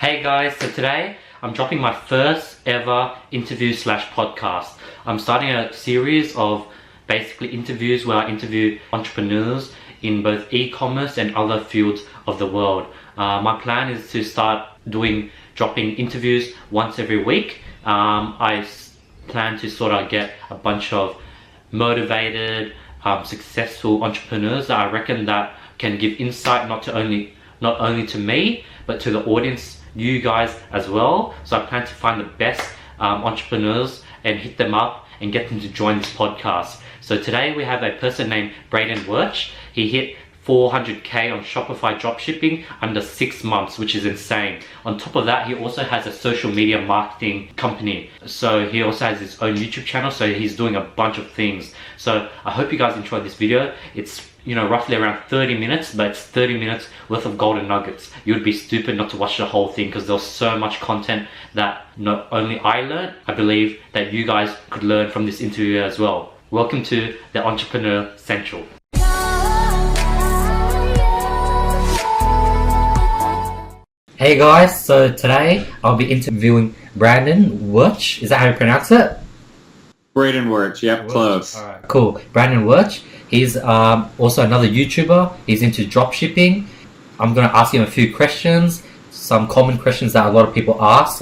Hey guys, so today I'm dropping my first ever interview slash podcast. I'm starting a series of basically interviews where I interview entrepreneurs in both e-commerce and other fields of the world. My plan is to start dropping interviews once every week. I plan to sort of get a bunch of motivated, successful entrepreneurs that I reckon that can give insight not only to me, but to the audience, you guys as well. So I plan to find the best entrepreneurs and hit them up and get them to join this podcast. So today we have a person named Braden Wuerch. He hit 400k on Shopify dropshipping under 6 months, which is insane. On top of that, he also has a social media marketing company. So he also has his own YouTube channel, so he's doing a bunch of things. So I hope you guys enjoyed this video. It's roughly around 30 minutes, but it's 30 minutes worth of golden nuggets. You would be stupid not to watch the whole thing because there's so much content that not only I learned, I believe that you guys could learn from this interview as well. Welcome to the Entrepreneur Central. Hey guys, so today I'll be interviewing Braden Wuerch. Is that how you pronounce it? Braden Wuerch, yep, close. Alright, cool. Braden Wuerch. He's also another YouTuber. He's into dropshipping. I'm going to ask him a few questions, some common questions that a lot of people ask.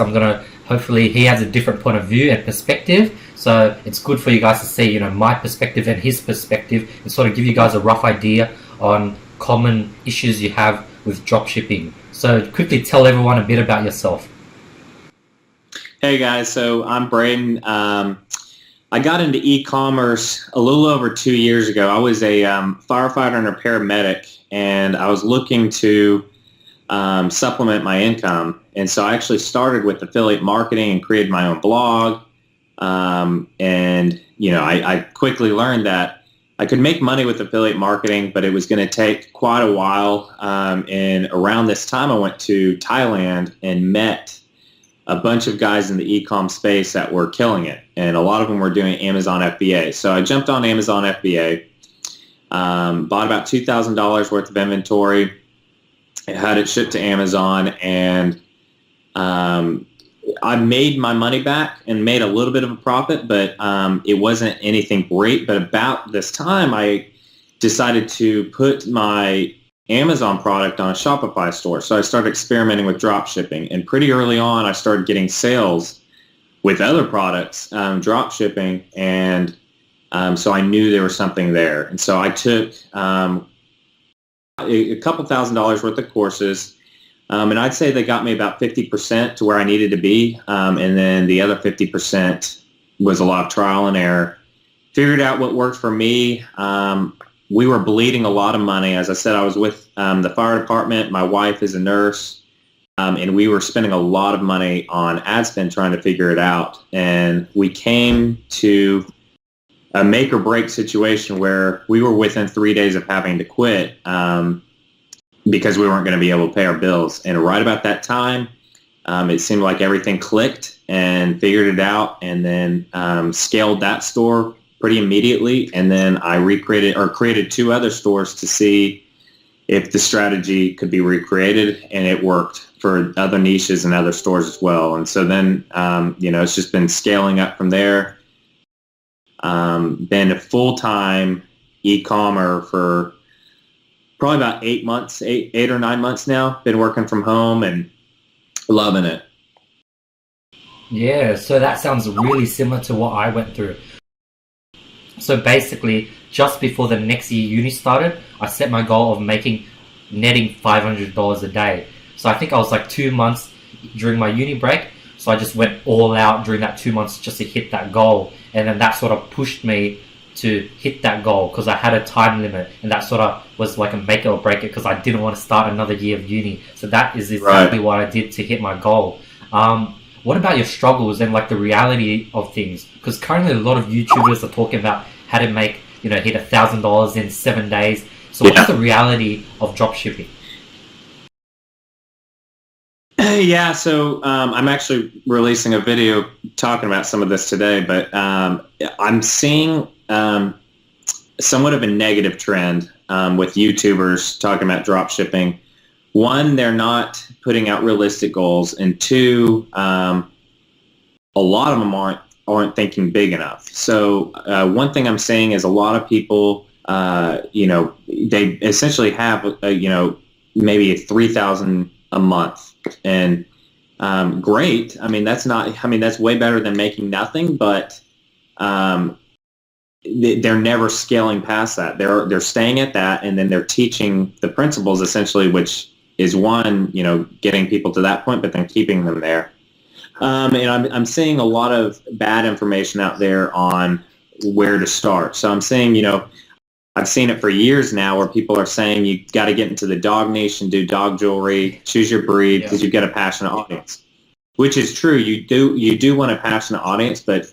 Hopefully he has a different point of view and perspective. So it's good for you guys to see, my perspective and his perspective and sort of give you guys a rough idea on common issues you have with dropshipping. So quickly tell everyone a bit about yourself. Hey guys, so I'm Braden. I got into e-commerce a little over 2 years ago. I was a firefighter and a paramedic, and I was looking to supplement my income. And so I actually started with affiliate marketing and created my own blog. I quickly learned that I could make money with affiliate marketing, but it was going to take quite a while. And around this time, I went to Thailand and met a bunch of guys in the e-com space that were killing it. And a lot of them were doing Amazon FBA. So I jumped on Amazon FBA, bought about $2,000 worth of inventory, had it shipped to Amazon, and I made my money back and made a little bit of a profit, but it wasn't anything great. But about this time, I decided to put my Amazon product on a Shopify store. So I started experimenting with drop shipping. And pretty early on, I started getting sales with other products, drop shipping. And so I knew there was something there. And so I took a couple $1,000s worth of courses. And I'd say they got me about 50% to where I needed to be. And then the other 50% was a lot of trial and error. Figured out what worked for me. We were bleeding a lot of money. As I said, I was with the fire department. My wife is a nurse. And we were spending a lot of money on ad spend trying to figure it out. And we came to a make or break situation where we were within 3 days of having to quit because we weren't going to be able to pay our bills. And right about that time, it seemed like everything clicked and figured it out, and then scaled that store pretty immediately. And then I created 2 other stores to see if the strategy could be recreated, and it worked for other niches and other stores as well. And so then, it's just been scaling up from there. Been a full-time e-commerce for probably about 8 months, eight or 9 months now. Been working from home and loving it. Yeah, so that sounds really similar to what I went through. So basically, just before the next year uni started, I set my goal of netting $500 a day. So I think I was like 2 months during my uni break. So I just went all out during that 2 months just to hit that goal. And then that sort of pushed me to hit that goal because I had a time limit, and that sort of was like a make it or break it because I didn't want to start another year of uni. So that is exactly what I did to hit my goal. What about your struggles and like the reality of things? Because currently a lot of YouTubers are talking about how to make, hit $1,000 in 7 days. So what's the reality of dropshipping? Yeah, so I'm actually releasing a video talking about some of this today, but I'm seeing somewhat of a negative trend with YouTubers talking about drop shipping, one, they're not putting out realistic goals, and two, a lot of them aren't thinking big enough. So one thing I'm saying is a lot of people, they essentially have, maybe 3,000 a month, and great. I mean, that's way better than making nothing, but they're never scaling past that. They're staying at that, and then they're teaching the principles essentially, which is one, getting people to that point, but then keeping them there. And I'm seeing a lot of bad information out there on where to start. So I'm saying, I've seen it for years now where people are saying you got to get into the dog niche and do dog jewelry, choose your breed because you've got a passionate audience, which is true. You do want a passionate audience, but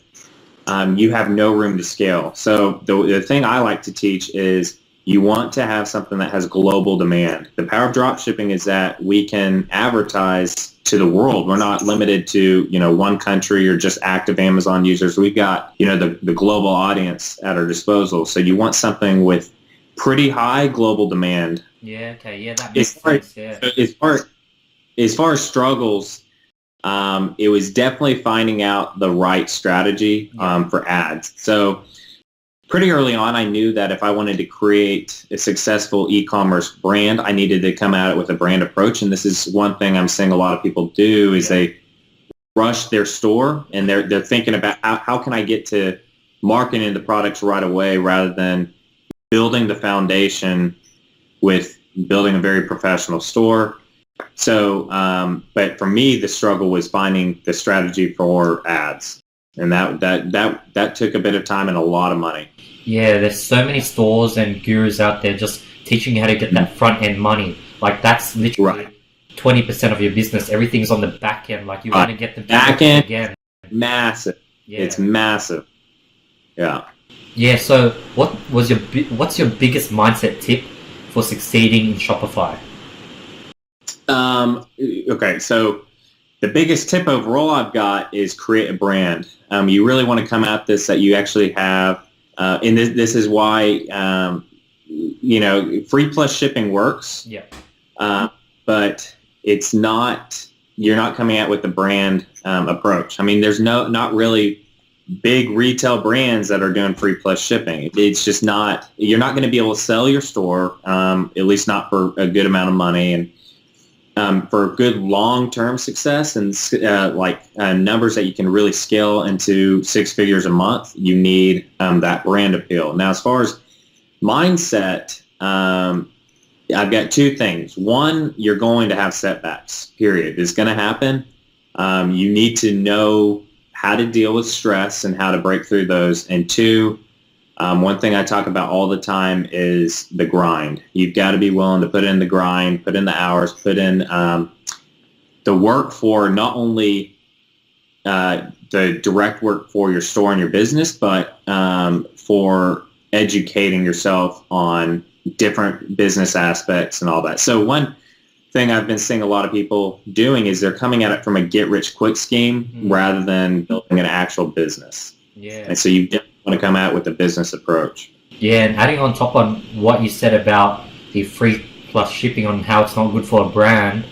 you have no room to scale. So the thing I like to teach is you want to have something that has global demand. The power of drop shipping is that we can advertise to the world. We're not limited to, one country or just active Amazon users. We've got, the global audience at our disposal. So you want something with pretty high global demand. Yeah, okay. Yeah, that makes sense. Yeah. As far as struggles, it was definitely finding out the right strategy for ads. So pretty early on, I knew that if I wanted to create a successful e-commerce brand, I needed to come at it with a brand approach. And this is one thing I'm seeing a lot of people do is they rush their store and they're thinking about how can I get to marketing the products right away rather than building the foundation with building a very professional store. So, but for me, the struggle was finding the strategy for ads. And that took a bit of time and a lot of money. Yeah, there's so many stores and gurus out there just teaching you how to get that front end money. Like that's literally 20% of your business. Everything's on the back end. Like you want to get the back end again. Massive. Yeah. It's massive. Yeah. Yeah. So what's your biggest mindset tip for succeeding in Shopify? Okay. So the biggest tip overall I've got is create a brand. You really want to come at this that you actually have, and this is why, free plus shipping works. Yeah. But it's not, you're not coming out with the brand approach. I mean, there's not really big retail brands that are doing free plus shipping. It's just not, you're not going to be able to sell your store, at least not for a good amount of money. And for good long-term success and numbers that you can really scale into 6 figures a month, you need that brand appeal. Now, as far as mindset, I've got two things. One, you're going to have setbacks, period. It's going to happen. You need to know how to deal with stress and how to break through those. And two, one thing I talk about all the time is the grind. You've got to be willing to put in the grind, put in the hours, put in the work for not only the direct work for your store and your business, but for educating yourself on different business aspects and all that. So one thing I've been seeing a lot of people doing is they're coming at it from a get-rich-quick scheme rather than building an actual business. Yeah. And so you definitely want to come out with a business approach. Yeah, and adding on top on what you said about the free plus shipping on how it's not good for a brand,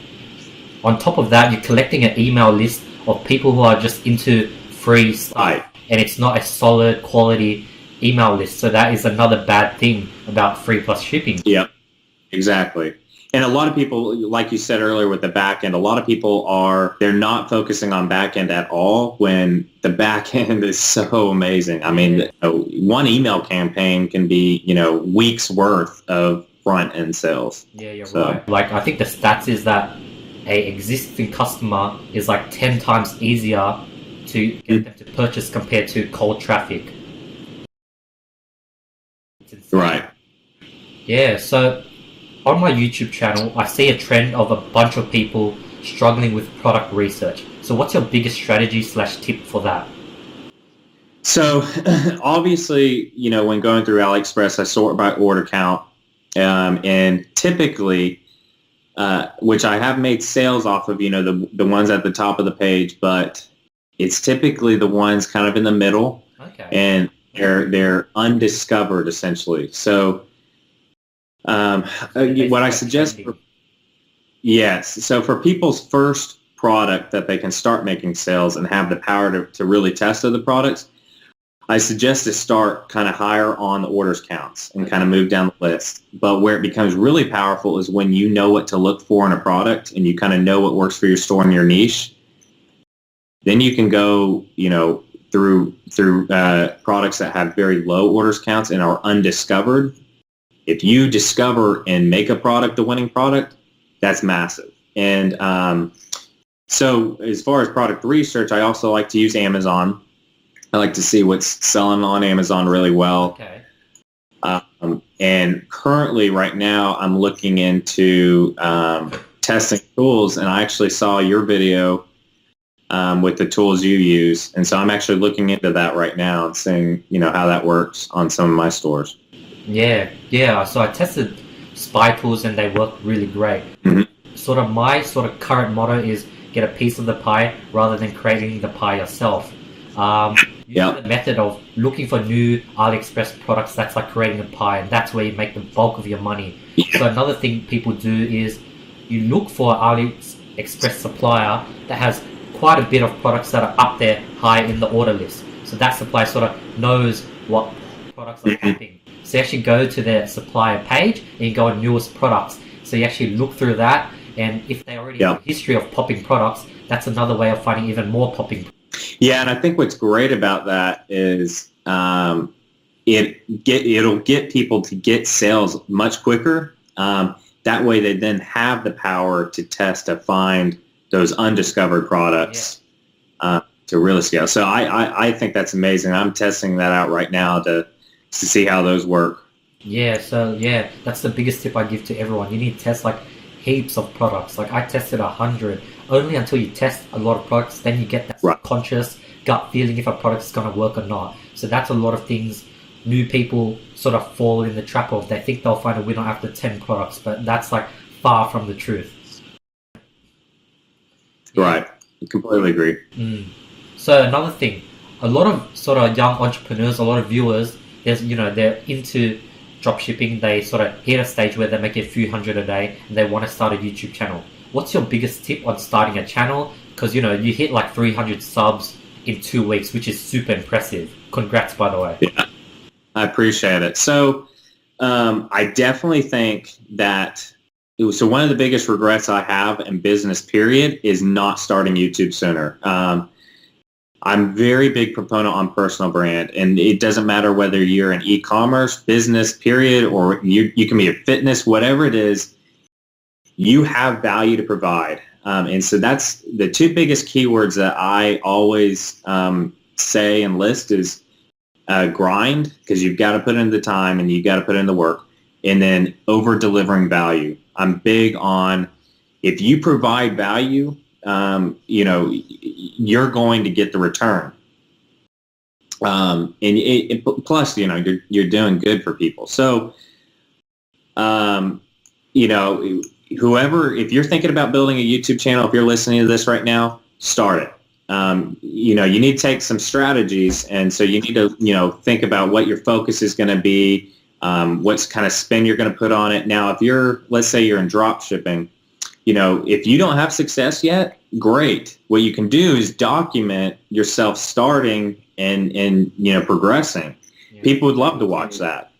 on top of that, you're collecting an email list of people who are just into free stuff, right, and it's not a solid quality email list. So that is another bad thing about free plus shipping. Yep, exactly. And a lot of people, like you said earlier with the back end, a lot of people they're not focusing on back end at all when the back end is so amazing. I mean, one email campaign can be, weeks worth of front end sales. Yeah, you're right. Like, I think the stats is that a existing customer is like 10 times easier to get them to purchase compared to cold traffic. Right. Yeah, so on my YouTube channel, I see a trend of a bunch of people struggling with product research. So what's your biggest strategy / tip for that? So obviously, when going through AliExpress, I sort by order count. And typically, which I have made sales off of, the ones at the top of the page, but it's typically the ones kind of in the middle. Okay. And they're undiscovered essentially. So what I suggest Yes. So for people's first product that they can start making sales and have the power to really test other products, I suggest to start kind of higher on the orders counts and kind of move down the list. But where it becomes really powerful is when you know what to look for in a product and you kind of know what works for your store and your niche. Then you can go, through products that have very low orders counts and are undiscovered. If you discover and make a product the winning product, that's massive. And so as far as product research, I also like to use Amazon. I like to see what's selling on Amazon really well. Okay. And currently, right now, I'm looking into testing tools, and I actually saw your video with the tools you use. And so I'm actually looking into that right now and seeing, how that works on some of my stores. Yeah. So I tested spy tools and they work really great. Mm-hmm. My current motto is get a piece of the pie rather than creating the pie yourself. The method of looking for new AliExpress products, that's like creating a pie, and that's where you make the bulk of your money. Yeah. So another thing people do is you look for an AliExpress supplier that has quite a bit of products that are up there high in the order list. So that supplier sort of knows what products are popping. So you actually go to their supplier page and you go on newest products. So you actually look through that, and if they already have a history of popping products, that's another way of finding even more popping products. Yeah, and I think what's great about that is it'll get people to get sales much quicker. That way they then have the power to test to find those undiscovered products to really scale. So I think that's amazing. I'm testing that out right now to see how those work. Yeah, so that's the biggest tip I give to everyone. You need to test like heaps of products. Like I tested 100. Only until you test a lot of products, then you get that subconscious gut feeling if a product is going to work or not. So that's a lot of things new people sort of fall in the trap of. They think they'll find a winner after 10 products, but that's like far from the truth. Right. I completely agree. So another thing, a lot of sort of young entrepreneurs, a lot of viewers, they're into dropshipping. They sort of hit a stage where they make a few hundred a day and they want to start a YouTube channel. What's your biggest tip on starting a channel? Because, you hit like 300 subs in 2 weeks, which is super impressive. Congrats, by the way. Yeah, I appreciate it. So I definitely think that so one of the biggest regrets I have in business, period, is not starting YouTube sooner. I'm very big proponent on personal brand, and it doesn't matter whether you're in e-commerce, business, period, or you can be a fitness, whatever it is, you have value to provide. And so that's the two biggest keywords that I always say and list is grind, because you've got to put in the time and you've got to put in the work, and then over-delivering value. I'm big on if you provide value, you're going to get the return. And plus, you're doing good for people. So, if you're thinking about building a YouTube channel, if you're listening to this right now, start it. You need to take some strategies. And so you need to, think about what your focus is going to be, what's kind of spin you're going to put on it. Now, let's say you're in drop shipping, if you don't have success yet, great. What you can do is document yourself starting and progressing. Yeah. People would love to watch that.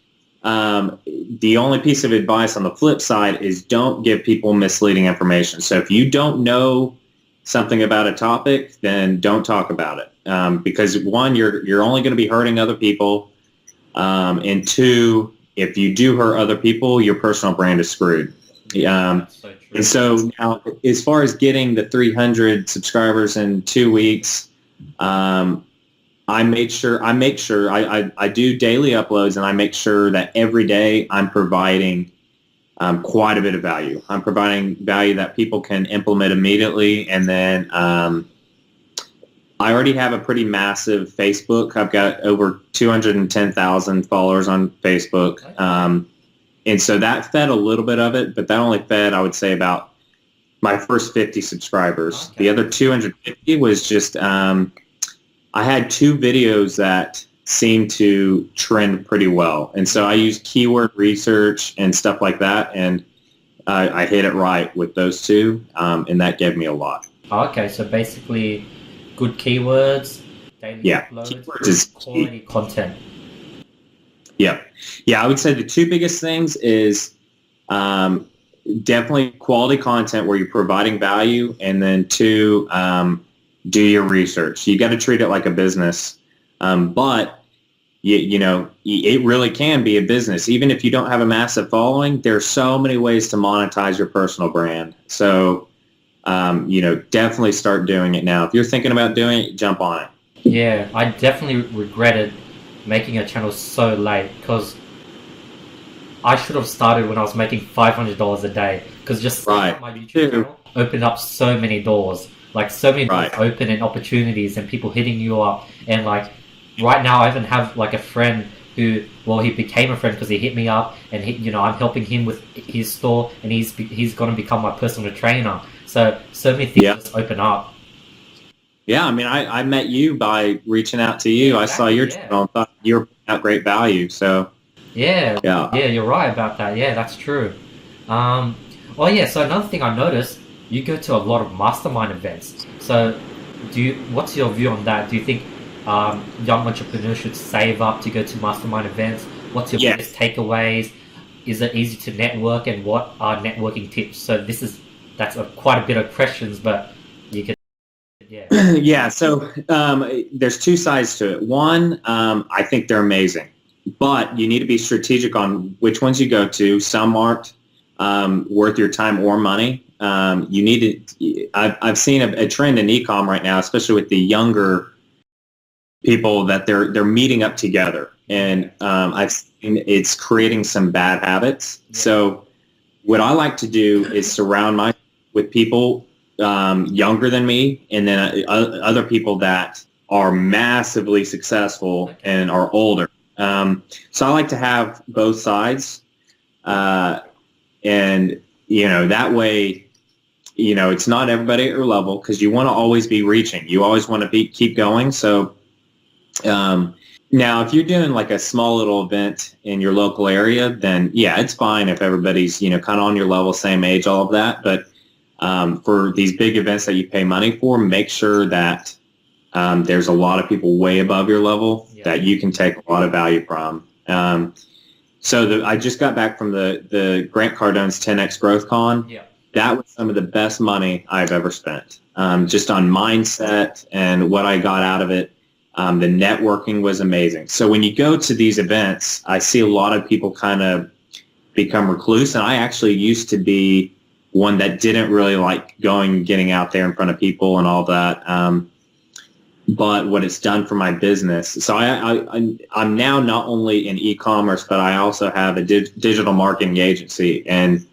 The only piece of advice on the flip side is don't give people misleading information. So if you don't know something about a topic, then don't talk about it. Because one, you're only going to be hurting other people. And two, if you do hurt other people, your personal brand is screwed. And so now, as far as getting the 300 subscribers in 2 weeks, I make sure I do daily uploads, and I make sure that every day I'm providing quite a bit of value. I'm providing value that people can implement immediately, and then I already have a pretty massive Facebook. I've got over 210,000 followers on Facebook. And so that fed a little bit of it, but that only fed, I would say, about my first 50 subscribers. Okay. The other 250 was just, I had 2 videos that seemed to trend pretty well. And so I used keyword research and stuff like that. And I hit it right with those two, and that gave me a lot. Okay, so basically, good keywords, daily uploads, Keywords is quality content. Yeah. I would say the two biggest things is definitely quality content where you're providing value, and then two, do your research. You got to treat it like a business, but it really can be a business. Even if you don't have a massive following, there's so many ways to monetize your personal brand. So, definitely start doing it now. If you're thinking about doing it, jump on it. Yeah, I definitely regretted making a channel so late, because I should have started when I was making $500 a day, because just starting up my YouTube channel opened up so many doors, like so many doors open and opportunities and people hitting you up. And like right now I even have like a friend who, well, he became a friend because he hit me up, and I'm helping him with his store, and he's going to become my personal trainer. So many things just open up. Yeah, I mean, I met you by reaching out to you. Exactly, I saw your channel and thought you were putting out great value. So yeah, you're right about that. Yeah, that's true. So another thing I noticed, you go to a lot of mastermind events. So what's your view on that? Do you think young entrepreneurs should save up to go to mastermind events? What's your biggest takeaways? Is it easy to network, and what are networking tips? So that's quite a bit of questions, but you can. So there's two sides to it. One, I think they're amazing, but you need to be strategic on which ones you go to. Some aren't worth your time or money. You need to. I've seen a trend in e-com right now, especially with the younger people, that they're meeting up together, and I've seen it's creating some bad habits. Yeah. So what I like to do is surround myself with people younger than me, and then other people that are massively successful and are older. So I like to have both sides, and that way, it's not everybody at your level, because you want to always be reaching. You always want to keep going. So now, if you're doing like a small little event in your local area, then it's fine if everybody's kind of on your level, same age, all of that. But for these big events that you pay money for, make sure that there's a lot of people way above your level that you can take a lot of value from. I just got back from the Grant Cardone's 10X Growth Con. Yeah. That was some of the best money I've ever spent, just on mindset and what I got out of it. The networking was amazing. So when you go to these events, I see a lot of people kind of become recluse, and I actually used to be one that didn't really like getting out there in front of people and all that. But what it's done for my business. So I'm now not only in e-commerce, but I also have a digital marketing agency, and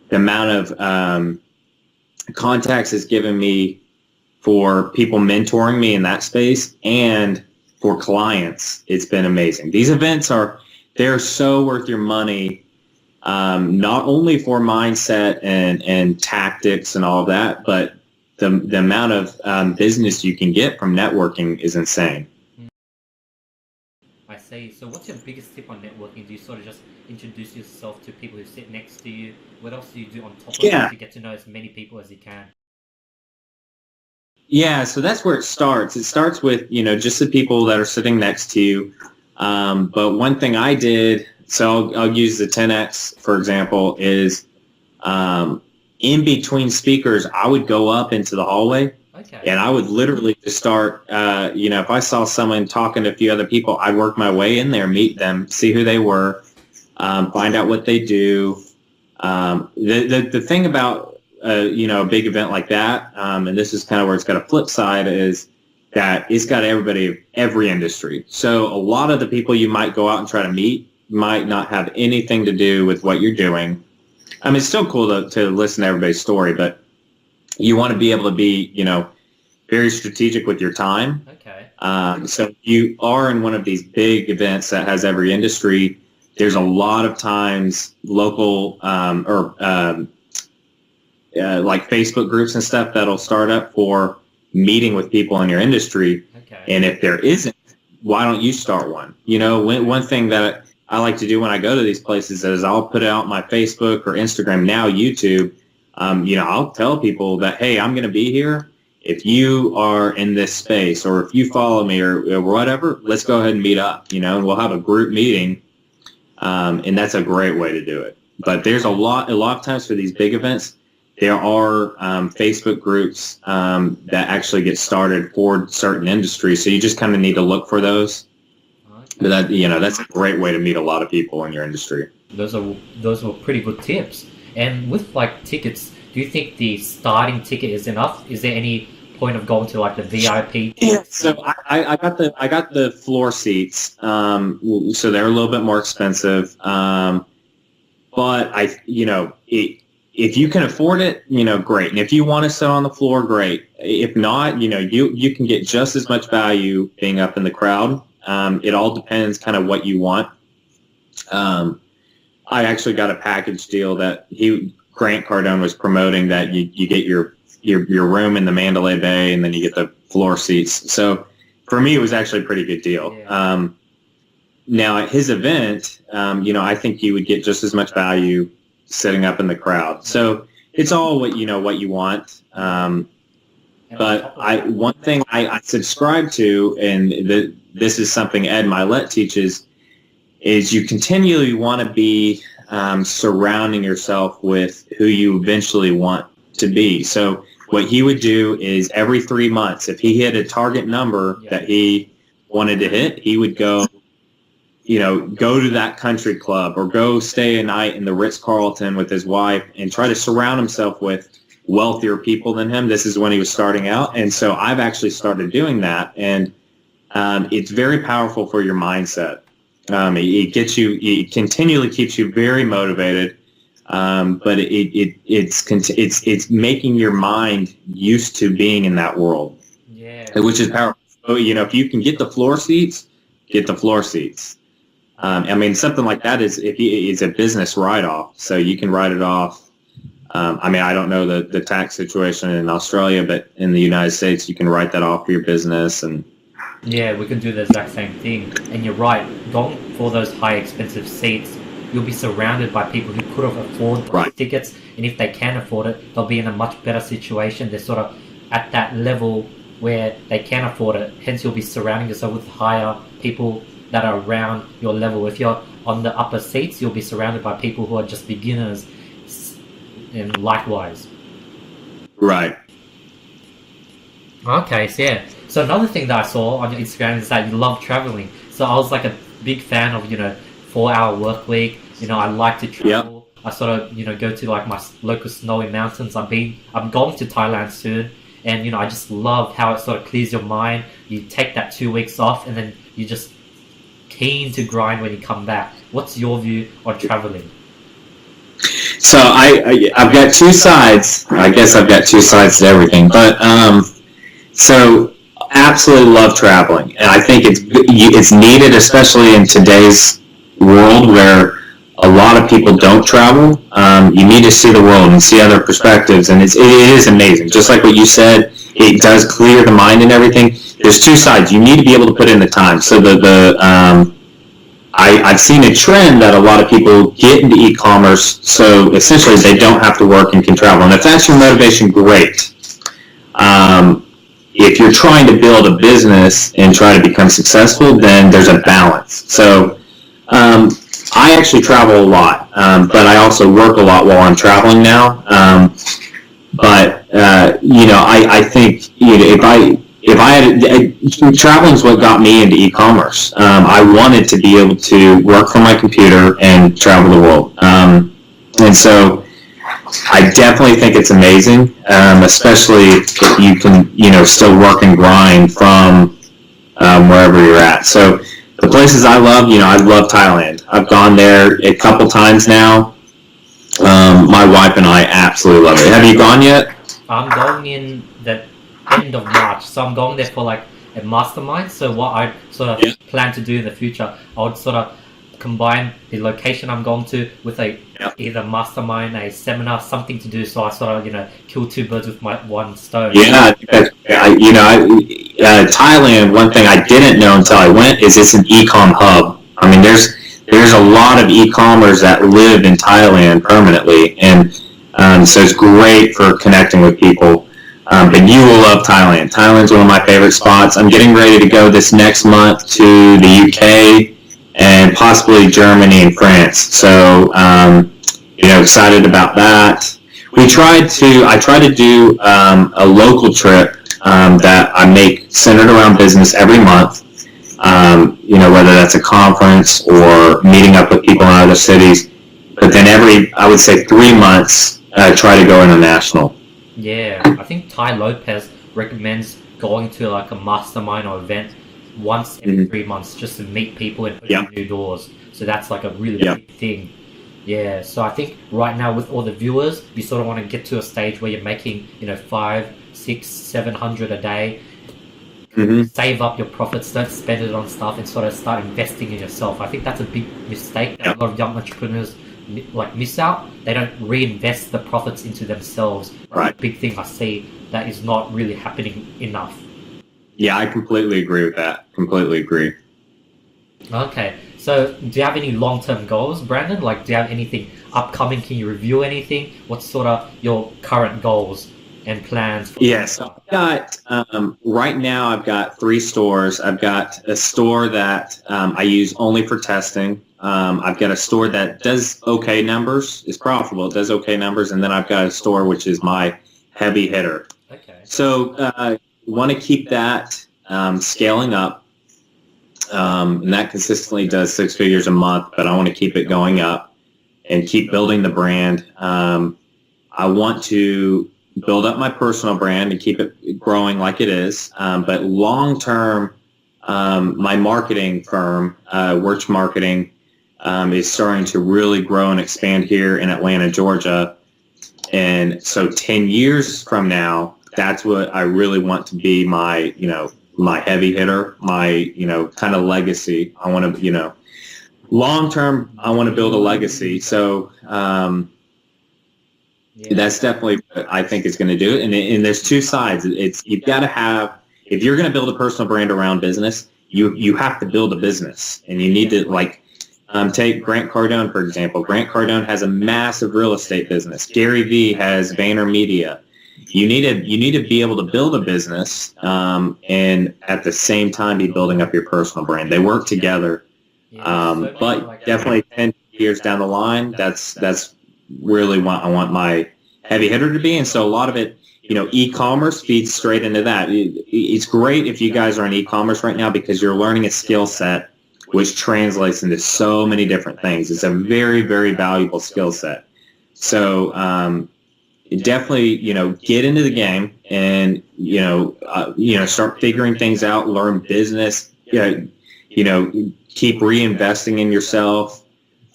the amount of contacts it's given me for people mentoring me in that space, and for clients, it's been amazing. These events they're so worth your money. Not only for mindset and tactics and all of that, but the amount of business you can get from networking is insane. I see. So what's your biggest tip on networking? Do you sort of just introduce yourself to people who sit next to you? What else do you do on top of that to get to know as many people as you can? Yeah, so that's where it starts. It starts with, just the people that are sitting next to you. But one thing I did, so I'll use the 10X, for example, is in between speakers, I would go up into the hallway, and I would literally just start, if I saw someone talking to a few other people, I'd work my way in there, meet them, see who they were, find out what they do. The thing about, a big event like that, and this is kind of where it's got a flip side, is that it's got every industry. So a lot of the people you might go out and try to meet might not have anything to do with what you're doing. I mean, it's still cool to listen to everybody's story, but you want to be able to be, very strategic with your time. Okay. So if you are in one of these big events that has every industry, there's a lot of times local like Facebook groups and stuff that'll start up for meeting with people in your industry. Okay. And if there isn't, why don't you start one? One thing that I like to do when I go to these places is I'll put it out on my Facebook or Instagram, now YouTube. I'll tell people that, hey, I'm going to be here. If you are in this space or if you follow me or whatever, let's go ahead and meet up, and we'll have a group meeting. And that's a great way to do it. But there's a lot of times for these big events, there are Facebook groups that actually get started for certain industries. So you just kind of need to look for those. But that's a great way to meet a lot of people in your industry. Those were pretty good tips. And with like tickets, do you think the starting ticket is enough? Is there any point of going to like the VIP? Yeah, so I got the floor seats. So they're a little bit more expensive. But if you can afford it, great. And if you want to sit on the floor, great. If not, you can get just as much value being up in the crowd. It all depends kind of what you want. I actually got a package deal that Grant Cardone was promoting, that you get your room in the Mandalay Bay and then you get the floor seats. So for me, it was actually a pretty good deal. Yeah. Now at his event, I think you would get just as much value sitting up in the crowd. So it's all what you want. But one thing I subscribe to, and this is something Ed Milet teaches, is you continually want to be surrounding yourself with who you eventually want to be. So what he would do is every 3 months, if he hit a target number that he wanted to hit, he would go to that country club or go stay a night in the Ritz-Carlton with his wife and try to surround himself with wealthier people than him. This is when he was starting out. And so I've actually started doing that. And it's very powerful for your mindset. It continually keeps you very motivated. But it's making your mind used to being in that world, which is powerful. So, if you can get the floor seats, get the floor seats. Something like that is a business write-off, so you can write it off. I don't know the tax situation in Australia, but in the United States, you can write that off for your business. And yeah, we can do the exact same thing. And you're right, going for those high expensive seats, you'll be surrounded by people who could have afforded those tickets, and if they can afford it, they'll be in a much better situation. They're sort of at that level where they can afford it. Hence, you'll be surrounding yourself with higher people that are around your level. If you're on the upper seats, you'll be surrounded by people who are just beginners, and likewise. Right. Okay, so another thing that I saw on your Instagram is that you love traveling. So I was like a big fan of 4-hour work week. I like to travel. Yep. I sort of go to like my local snowy mountains. I'm going to Thailand soon, and I just love how it sort of clears your mind. You take that 2 weeks off, and then you just keen to grind when you come back. What's your view on traveling? So I've got two sides. I guess I've got two sides to everything. But so absolutely love traveling, and I think it's needed, especially in today's world where a lot of people don't travel. You need to see the world and see other perspectives, and it is amazing. Just like what you said, it does clear the mind and everything. There's two sides. You need to be able to put in the time. So I've seen a trend that a lot of people get into e-commerce, so essentially they don't have to work and can travel. And if that's your motivation, great. If you're trying to build a business and try to become successful, then there's a balance. So I actually travel a lot, but I also work a lot while I'm traveling now. I think if I had traveling is what got me into e-commerce. I wanted to be able to work from my computer and travel the world, and so I definitely think it's amazing, especially if you can still work and grind from wherever you're at. So the places I love, I love Thailand. I've gone there a couple times now. My wife and I absolutely love it. Have you gone yet? I'm going in the end of March, so I'm going there for like a mastermind. So what I sort of plan to do in the future, I would sort of combine the location I'm going to with either mastermind, a seminar, something to do. So I sort of kill two birds with one stone. Yeah, Thailand. One thing I didn't know until I went is it's an e-com hub. I mean, there's there's a lot of e-commerce that live in Thailand permanently, and so it's great for connecting with people. But you will love Thailand. Thailand's one of my favorite spots. I'm getting ready to go this next month to the UK and possibly Germany and France. So, excited about that. I try to do a local trip that I make centered around business every month. Whether that's a conference or meeting up with people in other cities. But then I would say 3 months, I try to go international. Yeah, I think Ty Lopez recommends going to like a mastermind or event once every 3 months just to meet people and open new doors. So that's like a really big thing. Yeah, so I think right now with all the viewers, you sort of want to get to a stage where you're making, 500, 600, 700 a day. Save up your profits, don't spend it on stuff, and sort of start investing in yourself. I think that's a big mistake that a lot of young entrepreneurs miss out. They don't reinvest the profits into themselves. Right. Big thing I see that is not really happening enough. Yeah, I completely agree with that. Completely agree. Okay, so do you have any long-term goals, Brandon? Like, do you have anything upcoming? Can you review anything? What's sort of your current goals and plans? Yes, I've got, right now I've got 3 stores. I've got a store that I use only for testing. I've got a store that does okay numbers, is profitable, it does okay numbers, and then I've got a store which is my heavy hitter. Okay. So want to keep that scaling up, and that consistently does 6 figures a month, but I want to keep it going up and keep building the brand. I want to build up my personal brand and keep it growing like it is, but long term, my marketing firm, Wuerch Marketing, is starting to really grow and expand here in Atlanta, Georgia. And so 10 years from now, that's what I really want to be my, my heavy hitter, my, kind of legacy. I want to, long term, I want to build a legacy. So that's definitely what I think is going to do it. And there's 2 sides. You've got to have, if you're going to build a personal brand around business, you have to build a business, and you need to take Grant Cardone, for example. Grant Cardone has a massive real estate business. Gary Vee has VaynerMedia. You need to be able to build a business, and at the same time be building up your personal brand. They work together. But definitely 10 years down the line, that's really what I want my heavy hitter to be. And so a lot of it, e-commerce feeds straight into that. It's great if you guys are in e-commerce right now because you're learning a skill set which translates into so many different things. It's a very, very valuable skill set. So definitely, get into the game and, start figuring things out, learn business, keep reinvesting in yourself,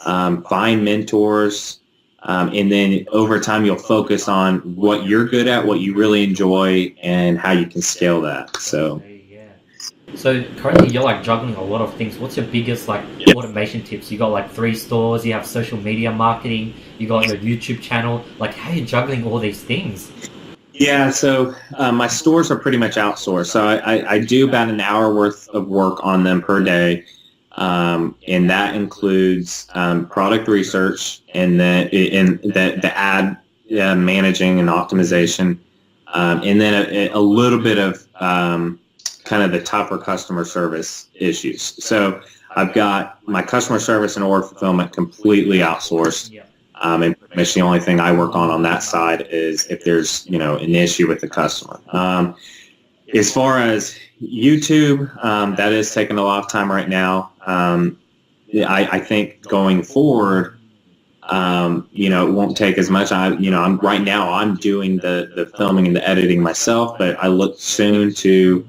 find mentors, and then over time you'll focus on what you're good at, what you really enjoy, and how you can scale that. So currently you're juggling a lot of things. What's your biggest automation tips? You got 3 stores, you have social media marketing, you got your YouTube channel. How are you juggling all these things? Yeah, so my stores are pretty much outsourced. So I do about an hour worth of work on them per day. And that includes product research and the ad managing and optimization, and then a little bit of kind of the tougher customer service issues. So I've got my customer service and order fulfillment completely outsourced. Yeah. And pretty much the only thing I work on that side is if there's, an issue with the customer. As far as YouTube, that is taking a lot of time right now. I think going forward, it won't take as much. I'm doing the filming and the editing myself, but I look soon to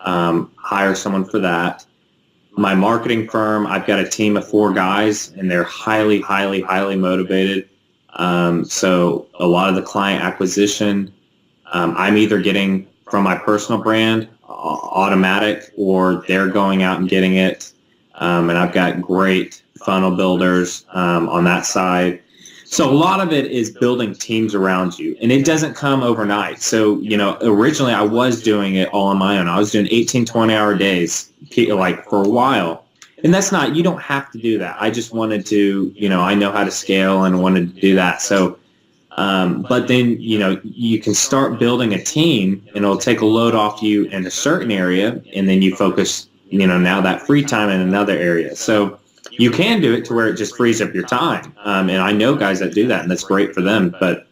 hire someone for that. My marketing firm, I've got a team of 4 guys, and they're highly, highly, highly motivated. So a lot of the client acquisition, I'm either getting from my personal brand, automatic, or they're going out and getting it. And I've got great funnel builders on that side. So a lot of it is building teams around you, and it doesn't come overnight. So, originally I was doing it all on my own. I was doing 18, 20-hour days, for a while. And And that's not, you don't have to do that. I just wanted to, I know how to scale and wanted to do that. So, but then, you can start building a team and it'll take a load off you in a certain area. And then you focus, now that free time in another area. So you can do it to where it just frees up your time. And I know guys that do that, and that's great for them. But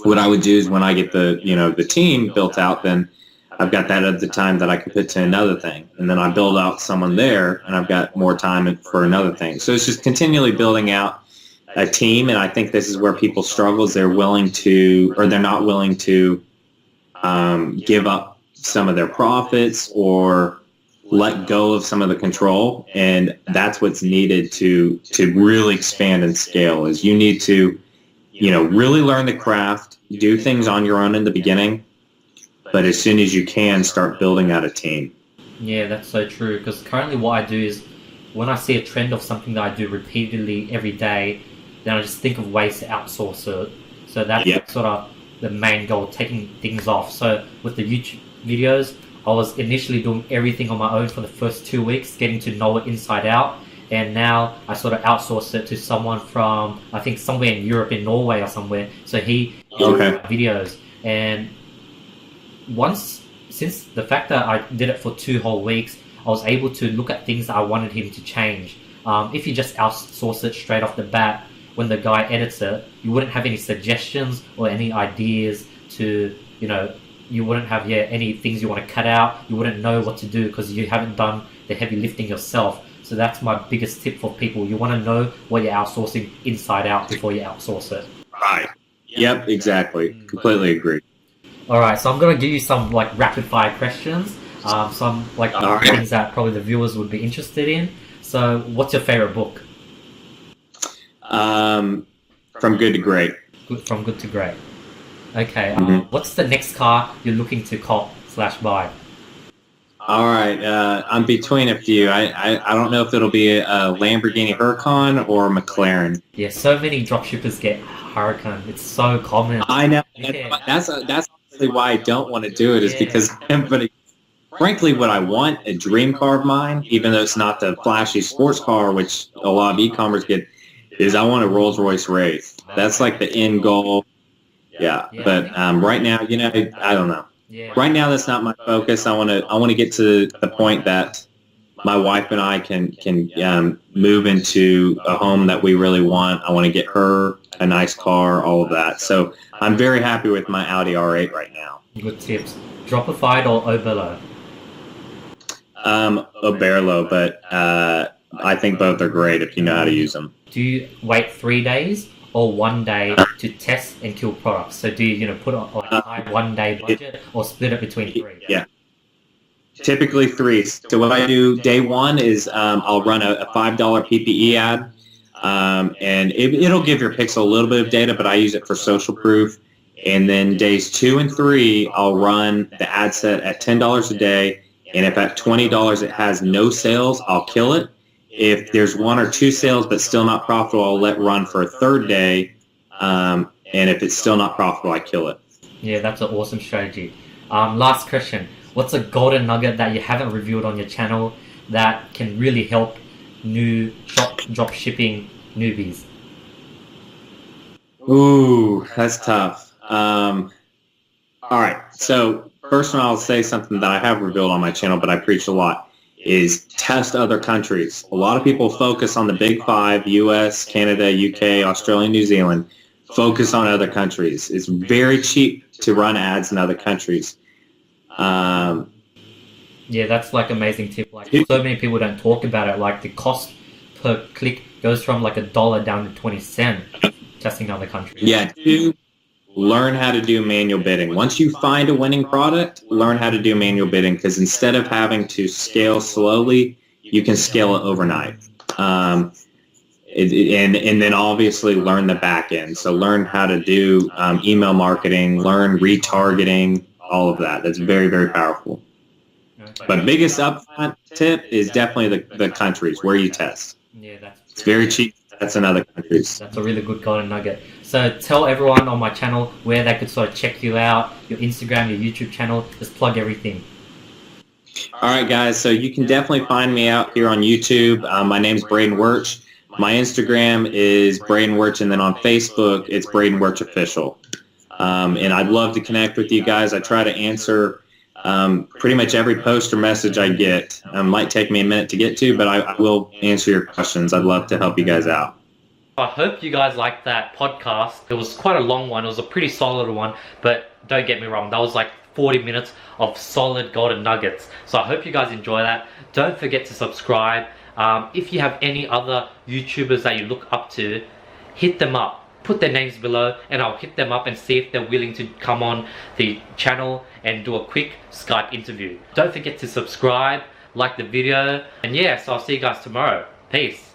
what I would do is when I get the team built out, then I've got that at the time that I can put to another thing. And then I build out someone there, and I've got more time for another thing. So it's just continually building out a team. And I think this is where people struggle, is they're willing to, or they're not willing to give up some of their profits or let go of some of the control. And that's what's needed to really expand and scale, is you need to, really learn the craft, do things on your own in the beginning, but as soon as you can, start building out a team. Yeah, that's so true. Because currently what I do is, when I see a trend of something that I do repeatedly every day, then I just think of ways to outsource it. So that's sort of the main goal, taking things off. So with the YouTube videos, I was initially doing everything on my own for the first 2 weeks, getting to know it inside out. And now I sort of outsource it to someone from, I think, somewhere in Europe, in Norway or somewhere. So he does videos. And since the fact that I did it for 2 whole weeks, I was able to look at things that I wanted him to change. If you just outsource it straight off the bat, when the guy edits it, you wouldn't have any suggestions or any ideas to, you wouldn't have any things you want to cut out. You wouldn't know what to do because you haven't done the heavy lifting yourself. So that's my biggest tip for people. You want to know what you're outsourcing inside out before you outsource it. Right. Yep, exactly. Completely agree. All right, so I'm going to give you some rapid fire questions. Some things that probably the viewers would be interested in. So what's your favorite book? From Good to Great. From Good to Great. Okay. What's the next car you're looking to cop/buy? All right. I'm between a few. I don't know if it'll be a Lamborghini Huracan or McLaren. Yeah, so many dropshippers get Huracan. It's so common. I know. Yeah. That's honestly why I don't want to do it, is because frankly, what I want, a dream car of mine, even though it's not the flashy sports car, which a lot of e-commerce get, is I want a Rolls-Royce Wraith. That's like the end goal. Yeah. But right now, I don't know. Yeah. Right now, that's not my focus. I want to get to the point that my wife and I can move into a home that we really want. I want to get her a nice car, all of that. So I'm very happy with my Audi R8 right now. Good tips. Dropified or Oberlo? Oberlo, but I think both are great if you know how to use them. Do you wait 3 days or 1 day to test and kill products? So do you put a high 1 day budget or split it between 3? Yeah. Typically 3. So what I do day 1 is I'll run a $5 PPE ad, and it'll give your pixel a little bit of data, but I use it for social proof. And then days 2 and 3, I'll run the ad set at $10 a day. And if at $20 it has no sales, I'll kill it. If there's 1 or 2 sales but still not profitable, I'll let run for a third day. And if it's still not profitable, I kill it. Yeah, that's an awesome strategy. Last question. What's a golden nugget that you haven't reviewed on your channel that can really help new drop shipping newbies? Ooh, that's tough. All right. So first one, I'll say something that I have revealed on my channel, but I preach a lot, is test other countries. A lot of people focus on the big 5, US, Canada, UK, Australia, New Zealand. Focus on other countries. It's very cheap to run ads in other countries. Yeah, that's amazing tip. So many people don't talk about it. The cost per click goes from $1 down to 20 cents testing other countries. Yeah, learn how to do manual bidding. Once you find a winning product, learn how to do manual bidding, because instead of having to scale slowly, you can scale it overnight. And then obviously learn the back end. So learn how to do email marketing, learn retargeting, all of that. That's very, very powerful. Okay. But biggest upfront tip is definitely the countries where you test. Yeah, it's very cheap. That's in other countries. That's a really good golden nugget. So tell everyone on my channel where they could sort of check you out, your Instagram, your YouTube channel. Just plug everything. All right, guys. So you can definitely find me out here on YouTube. My name's Braden Wuerch. My Instagram is Braden Wuerch, and then on Facebook, it's Braden Wuerch Official. And I'd love to connect with you guys. I try to answer pretty much every post or message I get. Might take me a minute to get to, but I will answer your questions. I'd love to help you guys out. I hope you guys liked that podcast. It was quite a long one. It was a pretty solid one, but don't get me wrong, that was like 40 minutes of solid golden nuggets. So I hope you guys enjoy that. Don't forget to subscribe. If you have any other YouTubers that you look up to, hit them up. Put their names below and I'll hit them up and see if they're willing to come on the channel and do a quick Skype interview. Don't forget to subscribe, like the video, and yeah, so I'll see you guys tomorrow. Peace.